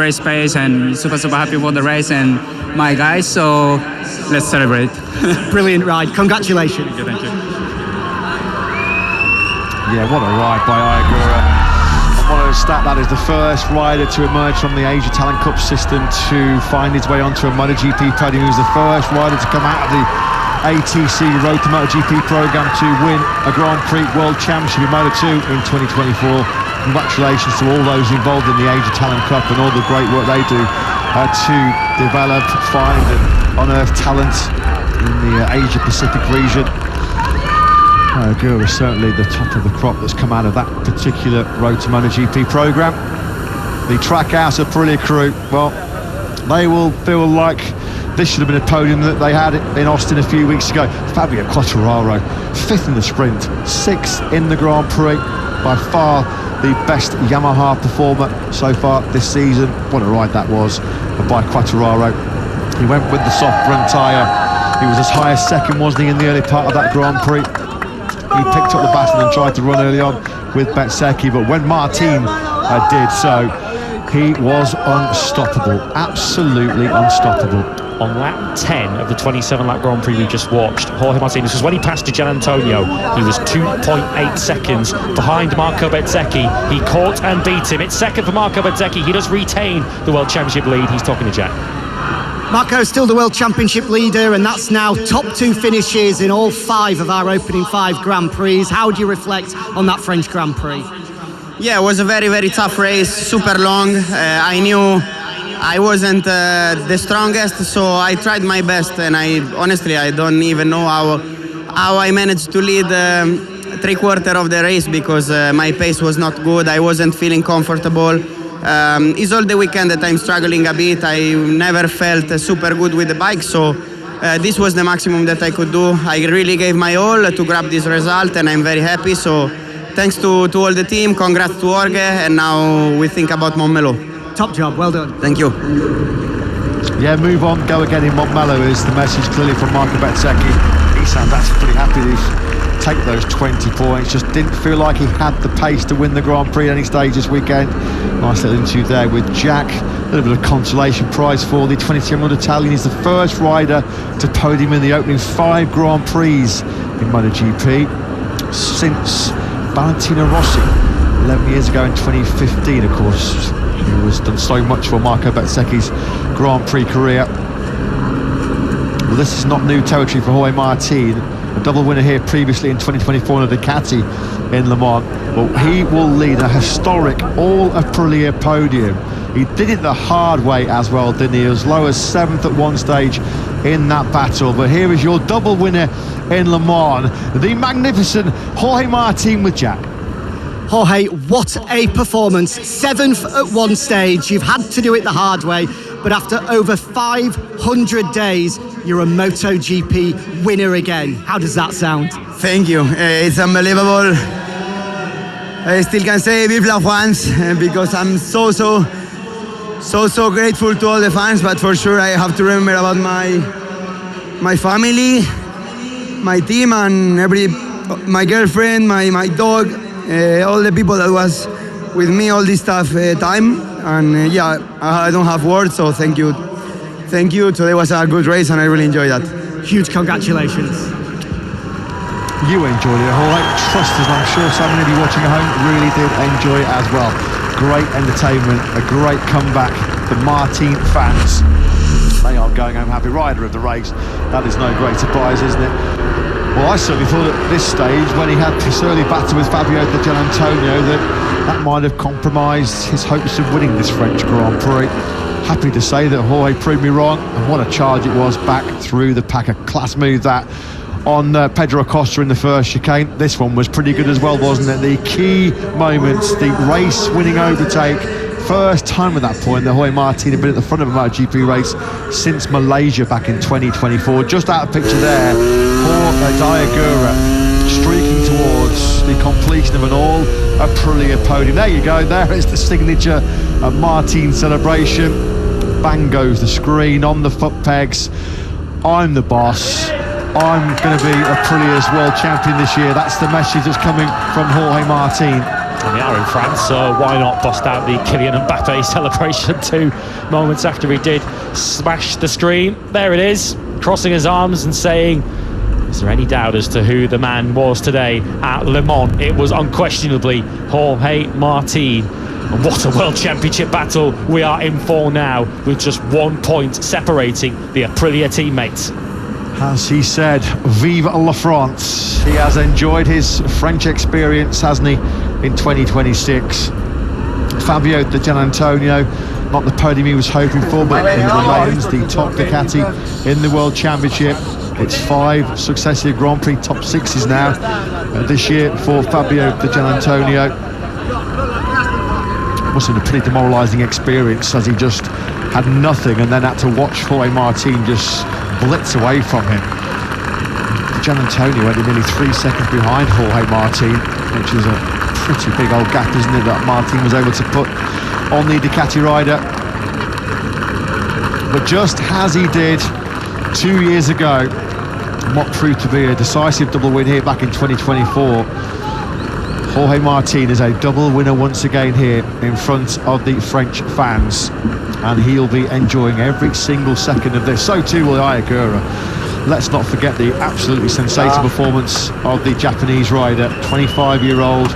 race pace and super happy for the race and my guys, so let's celebrate. Brilliant ride, congratulations. Thank you. Yeah, what a ride by Oqura. I want to stat that is the first rider to emerge from the Asia Talent Cup system to find his way onto a Motogp podium. He was the first rider to come out of the ATC Road to MotoGP program to win a Grand Prix World Championship in Moto2 in 2024. Congratulations to all those involved in the Asia Talent Cup and all the great work they do to develop, find and unearth talent in the Asia Pacific region. Oqura is certainly the top of the crop that's come out of that particular Road to MotoGP program. The Trackhouse Aprilia crew, well, they will feel like this should have been a podium that they had in Austin a few weeks ago. Fabio Quartararo, 5th in the sprint, 6th in the Grand Prix, by far the best Yamaha performer so far this season. What a ride that was by Quartararo. He went with the soft front tyre. He was as high as second, wasn't he, in the early part of that Grand Prix. He picked up the baton and tried to run early on with Bezzecchi, but when Martin did so, he was unstoppable, absolutely unstoppable. On lap 10 of the 27-lap Grand Prix we just watched, Jorge Martin, this was when he passed to Gian Antonio. He was 2.8 seconds behind Marco Bezzecchi. He caught and beat him. It's second for Marco Bezzecchi. He does retain the World Championship lead. He's talking to Jack. Marco still the World Championship leader, and that's now top 2 finishes in all 5 of our opening 5 Grand Prix. How do you reflect on that French Grand Prix? Yeah, it was a very tough race, super long. I knew I wasn't the strongest, so I tried my best, and honestly I don't even know how I managed to lead 3/4 of the race, because my pace was not good. I wasn't feeling comfortable. It's all the weekend that I'm struggling a bit. I never felt super good with the bike, so this was the maximum that I could do. I really gave my all to grab this result, and I'm very happy. So thanks to all the team, congrats to Jorge, and now we think about Montmello. Top job, well done. Thank you. Yeah, move on, go again in Montmello is the message clearly from Marco Bezzecchi. He sounds actually pretty happy to take those 20 points. Just didn't feel like he had the pace to win the Grand Prix at any stage this weekend. Nice little interview there with Jack. A little bit of consolation prize for the 27-year-old Italian. He's the first rider to podium in the opening 5 Grand Prix in MotoGP since Valentino Rossi 11 years ago in 2015, of course. He was done so much for Marco Bezzecchi's Grand Prix career. Well, this is not new territory for Jorge Martin, a double winner here previously in 2024 in a Ducati in Le Mans. Well, he will lead a historic all-Aprilia podium. He did it the hard way as well, didn't he? As low as 7th at one stage in that battle. But here is your double winner in Le Mans, the magnificent Jorge Martin with Jack. Jorge, what a performance. 7th at one stage. You've had to do it the hard way, but after over 500 days, you're a MotoGP winner again. How does that sound? Thank you. It's unbelievable. I still can say Vive la France, because I'm so grateful to all the fans, but for sure I have to remember about my family, my team, and my girlfriend, my dog, all the people that was with me all this tough time. And yeah, I don't have words, so thank you. Thank you. Today was a good race, and I really enjoyed that. Huge congratulations. You enjoyed it, Jorge. Trust us, I'm sure so many of you watching at home really did enjoy it as well. Great entertainment, a great comeback. The Martin fans, they are going home happy. Rider of the race. That is no great surprise, isn't it? Well, I certainly thought at this stage, when he had this early battle with Fabio Di Gianantonio, that might have compromised his hopes of winning this French Grand Prix. Happy to say that Jorge proved me wrong, and what a charge it was back through the pack. A class move that on Pedro Acosta in the first chicane. This one was pretty good as well, wasn't it? The key moments, the race-winning overtake. First time at that point that Jorge Martin had been at the front of a MotoGP race since Malaysia back in 2024. Just out of picture there, Jorge Oqura streaking towards the completion of an all-Aprilia podium. There you go, there is the signature Martin celebration. Bang goes the screen on the foot pegs. I'm the boss. I'm going to be Aprilia's world champion this year. That's the message that's coming from Jorge Martin. And they are in France, so why not bust out the Kylian Mbappe celebration 2 moments after he did smash the screen. There it is, crossing his arms and saying, is there any doubt as to who the man was today at Le Mans? It was unquestionably Jorge Martin. And what a World Championship battle we are in for now, with just 1 point separating the Aprilia teammates. As he said, vive la France. He has enjoyed his French experience, hasn't he, in 2026. Fabio Di Giannantonio, not the podium he was hoping for, but he remains the top Ducati in the World Championship. It's 5 successive Grand Prix top 6s now this year for Fabio Di Giannantonio. Must have been a pretty demoralising experience, as he just had nothing and then had to watch Jorge Martin just blitz away from him. Di Giannantonio went nearly 3 seconds behind Jorge Martin, which is a pretty big old gap, isn't it, that Martin was able to put on the Ducati rider. But just as he did 2 years ago, what proved to be a decisive double win here back in 2024, Jorge Martin is a double winner once again here in front of the French fans, and he'll be enjoying every single second of this. So too will Oqura. Let's not forget the absolutely sensational performance of the Japanese rider, 25-year-old,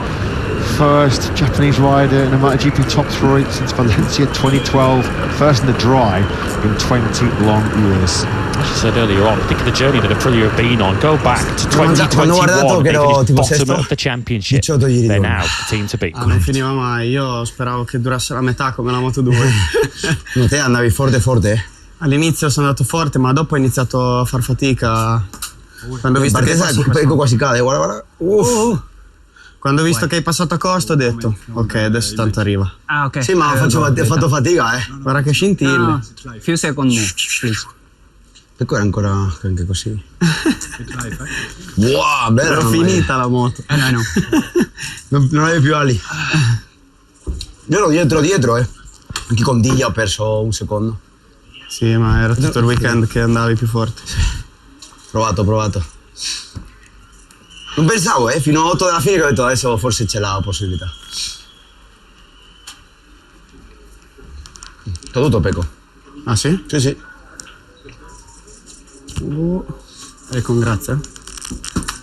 first Japanese rider in a MotoGP top 3 since Valencia 2012, first in the dry in 20 long years. As you said earlier on, think of the journey that Aprilia have been on. Go back to 2021, they finished bottom of the championship. They're now the team to beat. Non finiva mai, io speravo che durasse la metà come la Moto2. No, te andavi forte? All'inizio sono andato forte, ma dopo ho iniziato a far fatica. Quando ho visto che quasi cade, guarda. Quando ho visto che hai passato a Costa ho detto ok, adesso tanto arriva. Ah, ok. Sì, ma ho fatto fatica, Guarda che scintille. No, few seconds more, please. Pecco era ancora anche così. Wow, bello. Era finita la moto. No. Non avevi più ali. Io ero dietro, Anche con Diglia ho perso un secondo. Sì, ma era tutto il weekend che andavi più forte. Provato. Non pensavo, fino a 8 della fine che ho detto adesso forse c'è la possibilità. T'ho tutto, Pecco. Ah sì? Sì. Congrats.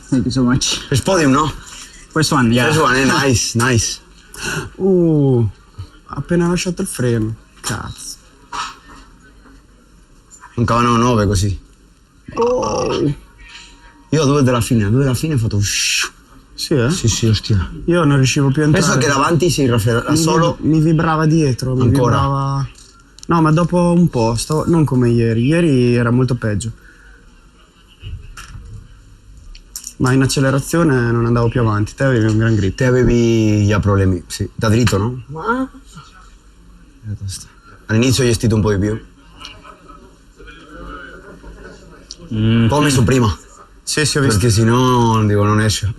Thank you so much. First podium, no? First one, yeah. First one, nice. Appena lasciato il freno. Cazzo. Mancavano 9 così. Io a 2 della fine ho fatto Sì, Sì, ostia. Io non riuscivo più a entrare. Penso che davanti si raffredda solo. Mi vibrava dietro. Ancora? Vibrava... No, ma dopo un po', non come ieri. Ieri era molto peggio. Ma in accelerazione non andavo più avanti. Te avevi un gran grip. Te avevi già problemi, sì. Da dritto, no? All'inizio ho gestito un po' di più. Poi ho messo prima. Sì, ho visto. Perché sennò dico non esco.